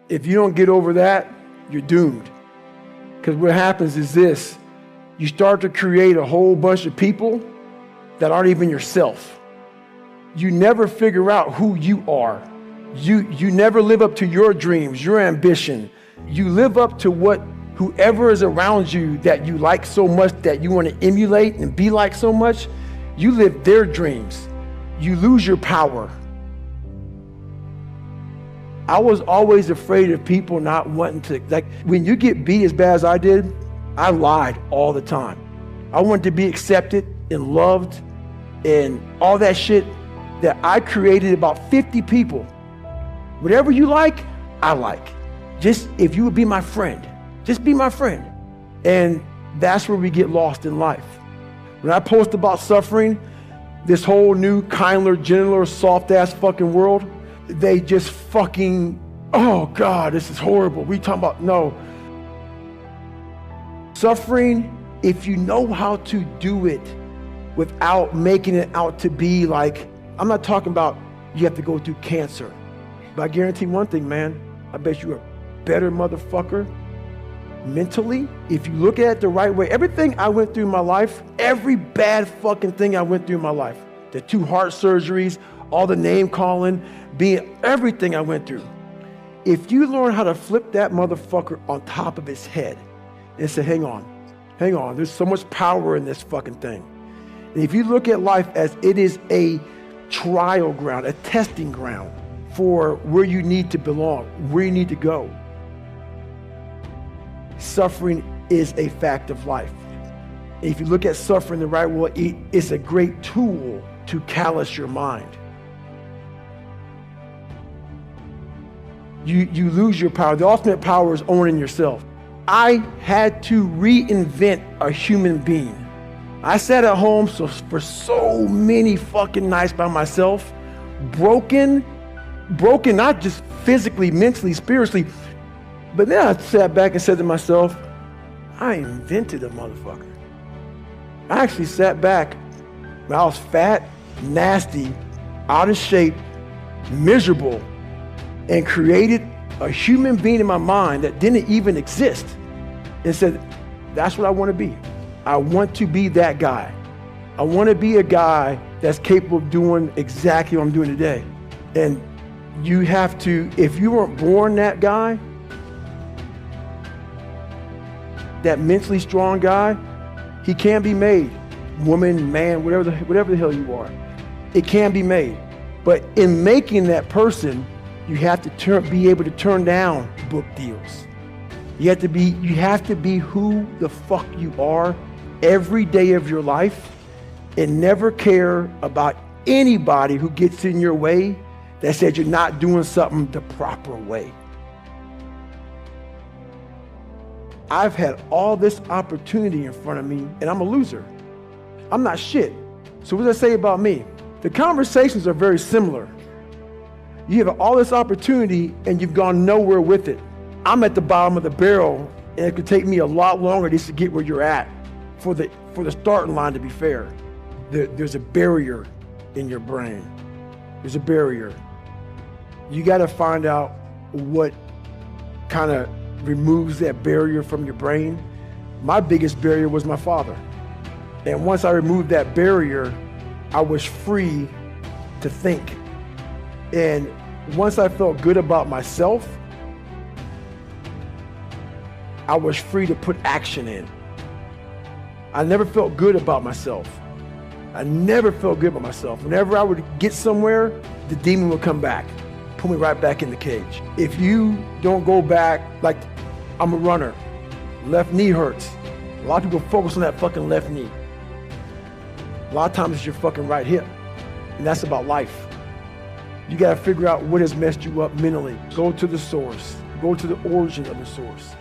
If you don't get over that, you're doomed. Because what happens is this, you start to create a whole bunch of people that aren't even yourself. You never figure out who you are. You never live up to your dreams, your ambition. You live up to what whoever is around you that you like so much, that you want to emulate and be like so much, you live their dreams. You lose your power. I was always afraid of people not wanting to, like when you get beat as bad as I did, I lied all the time. I wanted to be accepted and loved and all that shit that I created about 50 people. Whatever you like, I like. Just if you would be my friend, just be my friend. And that's where we get lost in life. When I post about suffering, this whole new, kinder, gentler, soft-ass fucking world, they just fucking, oh God, this is horrible. We talking about, no. Suffering, if you know how to do it without making it out to be like, I'm not talking about you have to go through cancer. But I guarantee one thing, man, I bet you're a better motherfucker mentally if you look at it the right way. Everything I went through in my life, every bad fucking thing I went through in my life, the 2 heart surgeries, all the name calling, being everything I went through. If you learn how to flip that motherfucker on top of his head and say, hang on, there's so much power in this fucking thing. And if you look at life as it is a trial ground, a testing ground for where you need to belong, where you need to go. Suffering is a fact of life. If you look at suffering the right way, it's a great tool to callous your mind. You lose your power. The ultimate power is owning yourself. I had to reinvent a human being. I sat at home for so many fucking nights by myself, broken, not just physically, mentally, spiritually, but then I sat back and said to myself, I invented a motherfucker. I actually sat back when I was fat, nasty, out of shape, miserable, and created a human being in my mind that didn't even exist and said, that's what I want to be. I want to be that guy. I want to be a guy that's capable of doing exactly what I'm doing today. And you have to, if you weren't born that guy, that mentally strong guy, he can be made. Woman, man, whatever the hell you are. It can be made. But in making that person, you have to be able to turn down book deals. You have to be who the fuck you are every day of your life and never care about anybody who gets in your way that says you're not doing something the proper way. I've had all this opportunity in front of me and I'm a loser. I'm not shit. So what does that say about me? The conversations are very similar. You have all this opportunity and you've gone nowhere with it. I'm at the bottom of the barrel and it could take me a lot longer just to get where you're at for the starting line, to be fair. There's a barrier in your brain. There's a barrier. You got to find out what kind of removes that barrier from your brain. My biggest barrier was my father. And once I removed that barrier, I was free to think. And once I felt good about myself, I was free to put action in. I never felt good about myself. Whenever I would get somewhere, the demon would come back, put me right back in the cage. If you don't go back, like I'm a runner, left knee hurts. A lot of people focus on that fucking left knee. A lot of times it's your fucking right hip. And that's about life. You gotta figure out what has messed you up mentally. Go to the source. Go to the origin of the source.